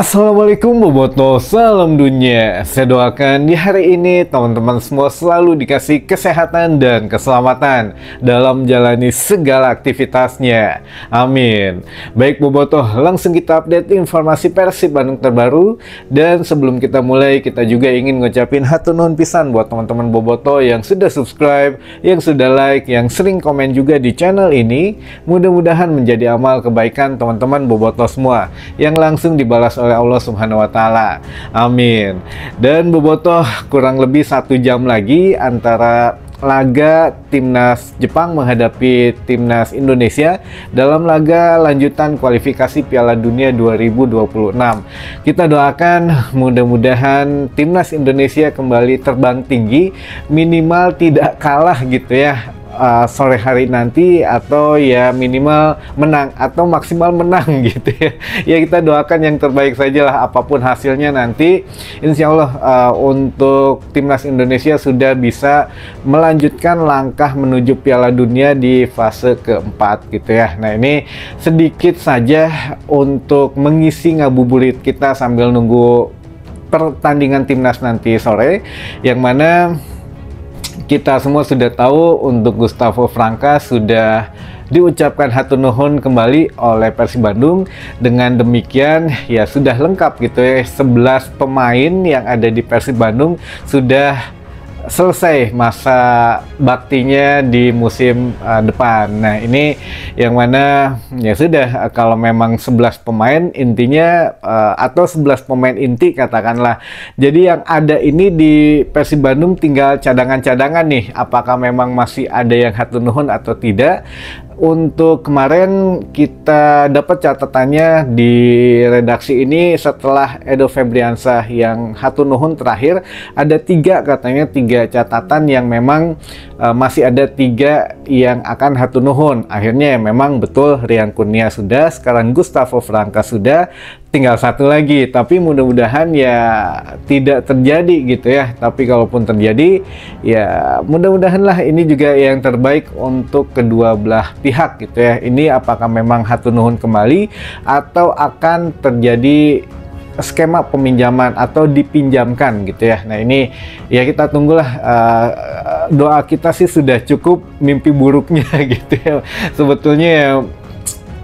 Assalamualaikum Boboto, salam dunia. Saya doakan di hari ini teman-teman semua selalu dikasih kesehatan dan keselamatan dalam menjalani segala aktivitasnya. Amin. Baik Boboto, langsung kita update informasi Persib Bandung terbaru. Dan sebelum kita mulai, kita juga ingin ngucapin hatur nuhun pisan buat teman-teman Boboto yang sudah subscribe, yang sudah like, yang sering komen juga di channel ini. Mudah-mudahan menjadi amal kebaikan teman-teman Boboto semua yang langsung dibalas oleh Allah Subhanahu wa Ta'ala. Amin. Dan Bobotoh, kurang lebih 1 jam lagi antara laga timnas Jepang menghadapi timnas Indonesia dalam laga lanjutan kualifikasi Piala Dunia 2026. Kita doakan mudah-mudahan timnas Indonesia kembali terbang tinggi, minimal tidak kalah gitu ya sore hari nanti, atau ya minimal menang atau maksimal menang gitu ya. Ya kita doakan yang terbaik sajalah apapun hasilnya nanti. Insya Allah untuk timnas Indonesia sudah bisa melanjutkan langkah menuju Piala Dunia di fase keempat gitu ya. Nah ini sedikit saja untuk mengisi ngabuburit kita sambil nunggu pertandingan timnas nanti sore, yang mana kita semua sudah tahu untuk Gustavo Franca sudah diucapkan hatur nuhun kembali oleh Persib Bandung. Dengan demikian ya sudah lengkap gitu ya, 11 pemain yang ada di Persib Bandung sudah selesai masa baktinya di musim depan. Nah ini yang mana ya sudah, kalau memang 11 pemain intinya atau 11 pemain inti katakanlah, jadi yang ada ini di Persib Bandung tinggal cadangan-cadangan nih, apakah memang masih ada yang hatur nuhun atau tidak. Untuk kemarin kita dapat catatannya di redaksi ini setelah Edo Febriansyah yang hatur nuhun terakhir, ada 3 katanya, 3 catatan yang memang masih ada 3 yang akan hatur nuhun. Akhirnya ya memang betul, Rian Kurnia sudah, sekarang Gustavo Franca sudah, tinggal 1 lagi. Tapi mudah-mudahan ya tidak terjadi gitu ya. Tapi kalaupun terjadi ya mudah-mudahan lah ini juga yang terbaik untuk kedua belah pihak gitu ya. Ini apakah memang hatur nuhun kembali atau akan terjadi skema peminjaman atau dipinjamkan gitu ya. Nah ini ya kita tunggulah, doa kita sih sudah cukup, mimpi buruknya gitu ya. Sebetulnya ya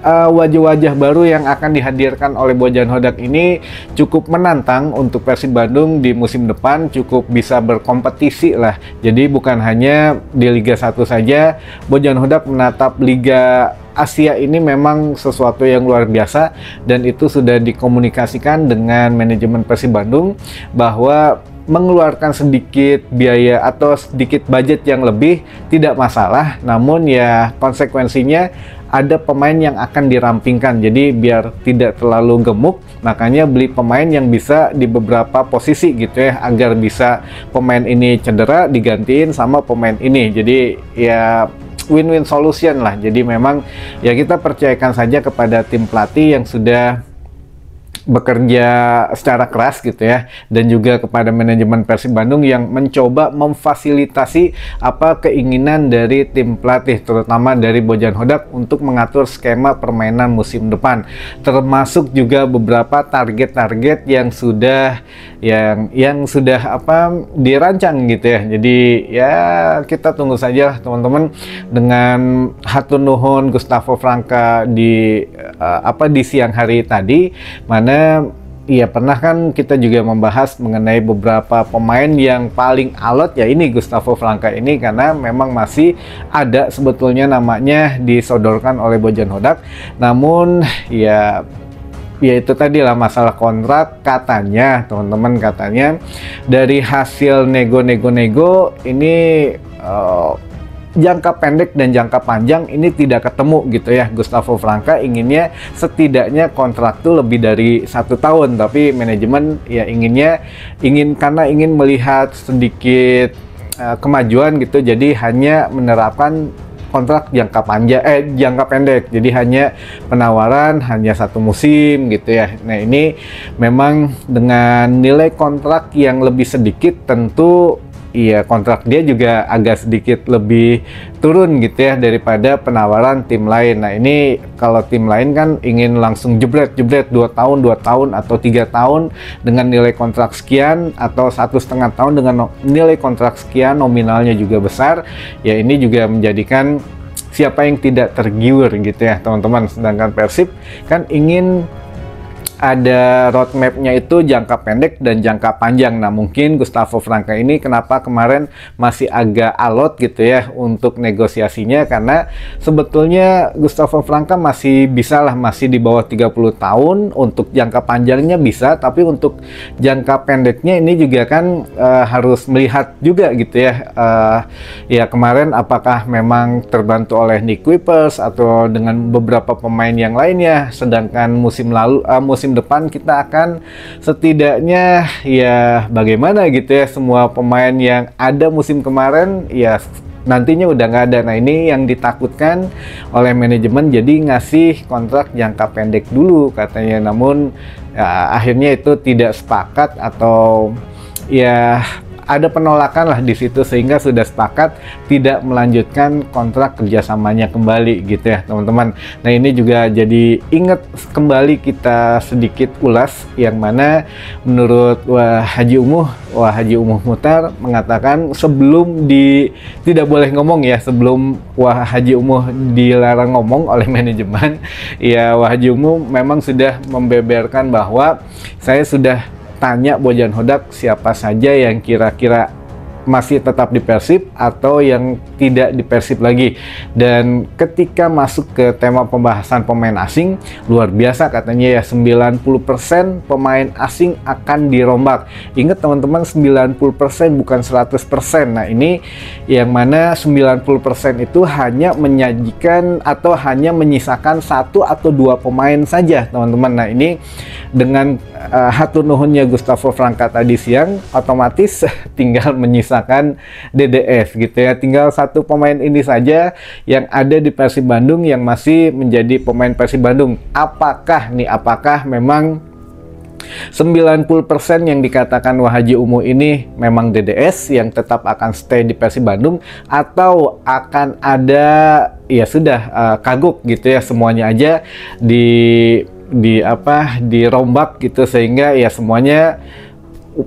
wajah-wajah baru yang akan dihadirkan oleh Bojan Hodak ini cukup menantang untuk Persib Bandung di musim depan, cukup bisa berkompetisi lah. Jadi bukan hanya di Liga 1 saja, Bojan Hodak menatap Liga Asia ini memang sesuatu yang luar biasa, dan itu sudah dikomunikasikan dengan manajemen Persib Bandung bahwa mengeluarkan sedikit biaya atau sedikit budget yang lebih tidak masalah, namun ya konsekuensinya ada pemain yang akan dirampingkan. Jadi biar tidak terlalu gemuk, makanya beli pemain yang bisa di beberapa posisi gitu ya, agar bisa pemain ini cedera digantiin sama pemain ini. Jadi ya win-win solution lah. Jadi memang ya kita percayakan saja kepada tim pelatih yang sudah bekerja secara keras gitu ya, dan juga kepada manajemen Persib Bandung yang mencoba memfasilitasi apa keinginan dari tim pelatih, terutama dari Bojan Hodak untuk mengatur skema permainan musim depan, termasuk juga beberapa target-target yang sudah dirancang gitu ya. Jadi ya kita tunggu saja teman-teman. Dengan hatur nuhun Gustavo Franca di siang hari tadi, mana ya pernah kan kita juga membahas mengenai beberapa pemain yang paling alot, ya ini Gustavo Franca ini, karena memang masih ada sebetulnya namanya disodorkan oleh Bojan Hodak. Namun ya itu tadi lah masalah kontrak, katanya teman-teman, katanya dari hasil nego-nego ini jangka pendek dan jangka panjang ini tidak ketemu gitu ya. Gustavo Franca inginnya setidaknya kontrak tuh lebih dari 1 tahun, tapi manajemen ya karena ingin melihat sedikit kemajuan gitu, jadi hanya menerapkan kontrak jangka pendek. Jadi hanya penawaran hanya 1 musim gitu ya. Nah ini memang dengan nilai kontrak yang lebih sedikit, tentu ya kontrak dia juga agak sedikit lebih turun gitu ya daripada penawaran tim lain. Nah ini kalau tim lain kan ingin langsung jebret 2 tahun atau 3 tahun dengan nilai kontrak sekian, atau 1,5 tahun dengan nilai kontrak sekian, nominalnya juga besar. Ya ini juga menjadikan siapa yang tidak tergiur gitu ya teman-teman. Sedangkan Persib kan ingin ada roadmap-nya itu jangka pendek dan jangka panjang. Nah mungkin Gustavo Franca ini kenapa kemarin masih agak alot gitu ya untuk negosiasinya, karena sebetulnya Gustavo Franca masih bisa lah, masih di bawah 30 tahun. Untuk jangka panjangnya bisa, tapi untuk jangka pendeknya ini juga kan harus melihat juga gitu ya. Ya kemarin apakah memang terbantu oleh Nick Kuipers atau dengan beberapa pemain yang lainnya, sedangkan musim depan kita akan setidaknya ya bagaimana gitu ya, semua pemain yang ada musim kemarin ya nantinya udah nggak ada. Nah ini yang ditakutkan oleh manajemen, jadi ngasih kontrak jangka pendek dulu katanya. Namun ya, akhirnya itu tidak sepakat, atau ya ada penolakan lah di situ, sehingga sudah sepakat tidak melanjutkan kontrak kerjasamanya kembali gitu ya teman-teman. Nah ini juga jadi ingat kembali kita sedikit ulas, yang mana menurut Haji Umuh Muhtar mengatakan sebelum tidak boleh ngomong ya, sebelum Haji Umuh dilarang ngomong oleh manajemen, ya Haji Umuh memang sudah membeberkan bahwa saya sudah tanya Bojan Hodak siapa saja yang kira-kira masih tetap di Persib atau yang tidak di Persib lagi. Dan ketika masuk ke tema pembahasan pemain asing, luar biasa katanya ya, 90% pemain asing akan dirombak. Ingat teman-teman, 90% bukan 100%. Nah ini yang mana 90% itu hanya menyajikan atau hanya menyisakan 1 atau 2 pemain saja teman-teman. Nah ini dengan hatur nuhunnya Gustavo Franca tadi siang, otomatis tinggal menyisakan DDF gitu ya. Tinggal 1 pemain ini saja yang ada di Persib Bandung yang masih menjadi pemain Persib Bandung. Apakah memang 90% yang dikatakan Haji Umuh ini memang DDS yang tetap akan stay di Persib Bandung, atau akan ada ya sudah kagok gitu ya, semuanya aja dirombak gitu, sehingga ya semuanya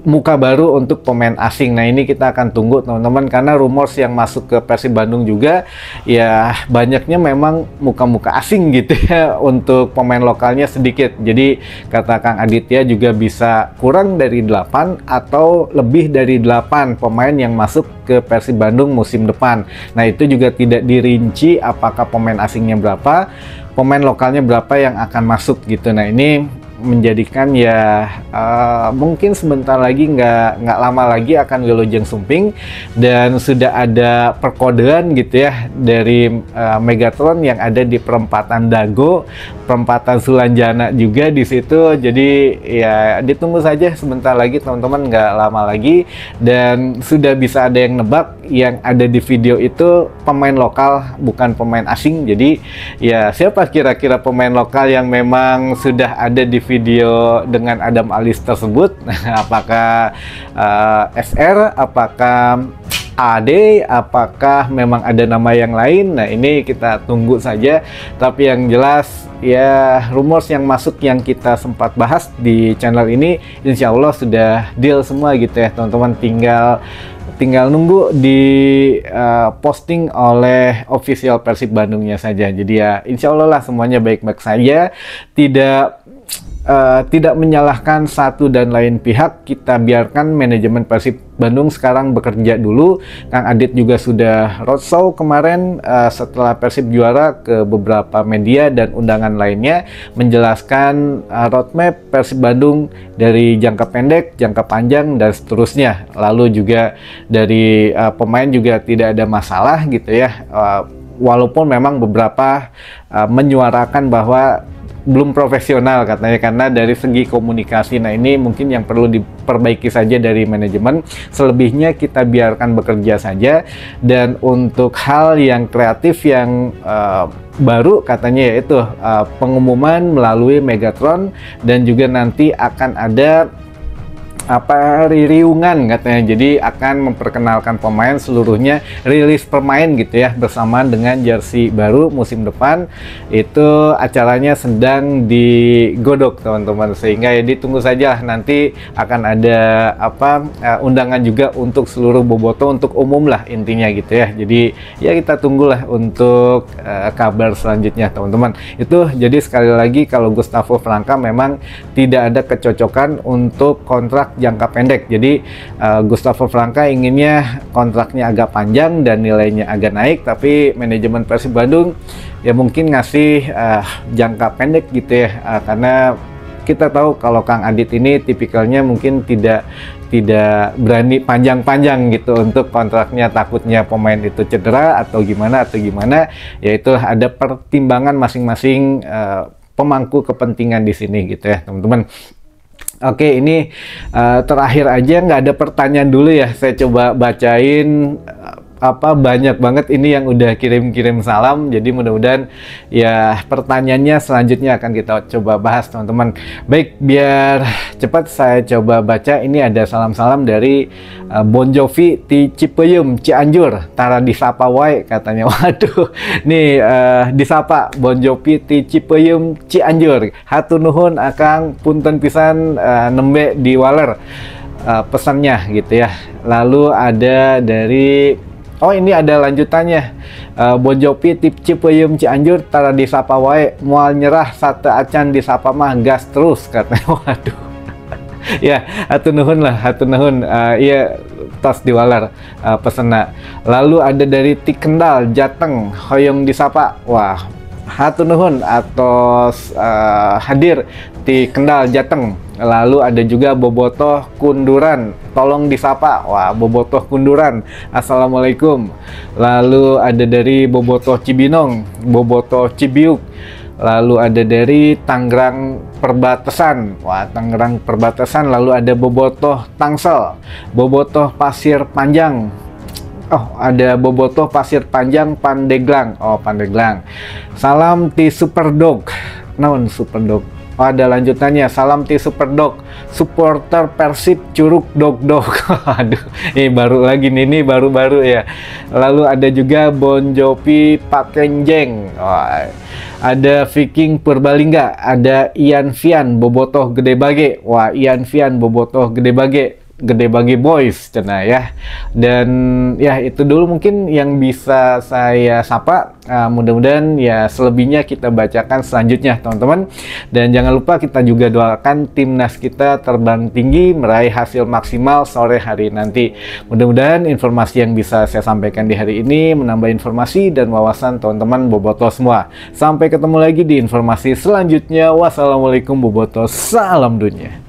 muka baru untuk pemain asing. Nah ini kita akan tunggu teman-teman, karena rumors yang masuk ke Persib Bandung juga ya banyaknya memang muka-muka asing gitu ya, untuk pemain lokalnya sedikit. Jadi kata Kang Aditya juga bisa kurang dari 8 atau lebih dari 8 pemain yang masuk ke Persib Bandung musim depan. Nah itu juga tidak dirinci apakah pemain asingnya berapa, pemain lokalnya berapa yang akan masuk gitu. Nah ini menjadikan ya mungkin sebentar lagi, nggak lama lagi akan Wilujeng Sumping, dan sudah ada perkodean gitu ya dari Megatron yang ada di perempatan Dago, perempatan Sulanjana juga di situ. Jadi ya ditunggu saja sebentar lagi teman-teman, nggak lama lagi, dan sudah bisa ada yang nebak yang ada di video itu pemain lokal bukan pemain asing. Jadi ya siapa kira-kira pemain lokal yang memang sudah ada di video dengan Adam Alis tersebut? Apakah SR, apakah AD, apakah memang ada nama yang lain? Nah ini kita tunggu saja. Tapi yang jelas ya rumors yang masuk yang kita sempat bahas di channel ini insya Allah sudah deal semua gitu ya teman-teman. Tinggal nunggu di posting oleh official Persib Bandungnya saja. Jadi ya insya Allah lah semuanya baik-baik saja, tidak menyalahkan satu dan lain pihak. Kita biarkan manajemen Persib Bandung sekarang bekerja dulu. Kang Adit juga sudah roadshow kemarin setelah Persib juara ke beberapa media dan undangan lainnya, menjelaskan roadmap Persib Bandung dari jangka pendek, jangka panjang, dan seterusnya. Lalu juga dari pemain juga tidak ada masalah gitu ya, walaupun memang beberapa menyuarakan bahwa belum profesional katanya karena dari segi komunikasi. Nah ini mungkin yang perlu diperbaiki saja dari manajemen. Selebihnya kita biarkan bekerja saja. Dan untuk hal yang kreatif yang baru katanya yaitu pengumuman melalui Megatron, dan juga nanti akan ada riungan katanya. Jadi akan memperkenalkan pemain seluruhnya, rilis pemain gitu ya, bersamaan dengan jersey baru musim depan. Itu acaranya sedang digodok teman-teman, sehingga ya ditunggu saja, nanti akan ada undangan juga untuk seluruh boboto, untuk umum lah intinya gitu ya. Jadi ya kita tunggulah untuk kabar selanjutnya teman-teman. Itu jadi sekali lagi, kalau Gustavo Franca memang tidak ada kecocokan untuk kontrak jangka pendek. Jadi Gustavo Franca inginnya kontraknya agak panjang dan nilainya agak naik, tapi manajemen Persib Bandung ya mungkin ngasih jangka pendek gitu ya, karena kita tahu kalau Kang Adit ini tipikalnya mungkin tidak berani panjang-panjang gitu untuk kontraknya, takutnya pemain itu cedera atau gimana ya. Itulah ada pertimbangan masing-masing pemangku kepentingan di sini gitu ya teman-teman. Oke, ini terakhir aja, nggak ada pertanyaan dulu ya, saya coba bacain banyak banget ini yang udah kirim-kirim salam. Jadi mudah-mudahan ya pertanyaannya selanjutnya akan kita coba bahas teman-teman. Baik, biar cepat saya coba baca. Ini ada salam-salam dari Bon Jovi di Cipeyum Cianjur, tara disapa wae katanya. Waduh, nih disapa Bon Jovi di Cipeyum Cianjur. Hatur nuhun akang, punten pisan nembe di waler pesannya gitu ya. Lalu ada dari ini ada lanjutannya. Bon Jovi tip Cipeyum Cianjur tara disapa wae, moal nyerah sate acan disapa mah gas terus katanya. Waduh. Ya, hatur nuhun lah, hatur nuhun. Iya, tos diwalar pesena. Lalu ada dari Ti Kendal Jateng hoyong disapa. Wah, hatur nuhun atos hadir di Kendal Jateng. Lalu ada juga Bobotoh Kunduran, tolong disapa. Wah, Bobotoh Kunduran, assalamualaikum. Lalu ada dari Bobotoh Cibinong, Bobotoh Cibiuk. Lalu ada dari Tangerang Perbatasan. Wah, Tangerang Perbatasan. Lalu ada Bobotoh Tangsel, Bobotoh Pasir Panjang. Oh, ada Bobotoh Pasir Panjang Pandeglang. Oh, Pandeglang. Salam ti Superdog. Naon Superdog? Oh, ada lanjutannya. Salam ti Superdog, supporter Persib Curug Dog. Aduh, ini baru lagi nih, ini baru-baru ya. Lalu ada juga Bon Jovi Pakenjeng. Oh, ada Viking Purbalingga, ada Ian Vian Bobotoh Gede Bage. Wah, Ian Vian Bobotoh Gede Bage Boys cena ya. Dan ya itu dulu mungkin yang bisa saya sapa. Mudah-mudahan ya selebihnya kita bacakan selanjutnya teman-teman. Dan jangan lupa kita juga doakan timnas kita terbang tinggi, meraih hasil maksimal sore hari nanti. Mudah-mudahan informasi yang bisa saya sampaikan di hari ini menambah informasi dan wawasan teman-teman boboto semua. Sampai ketemu lagi di informasi selanjutnya. Wassalamualaikum boboto, salam dunia.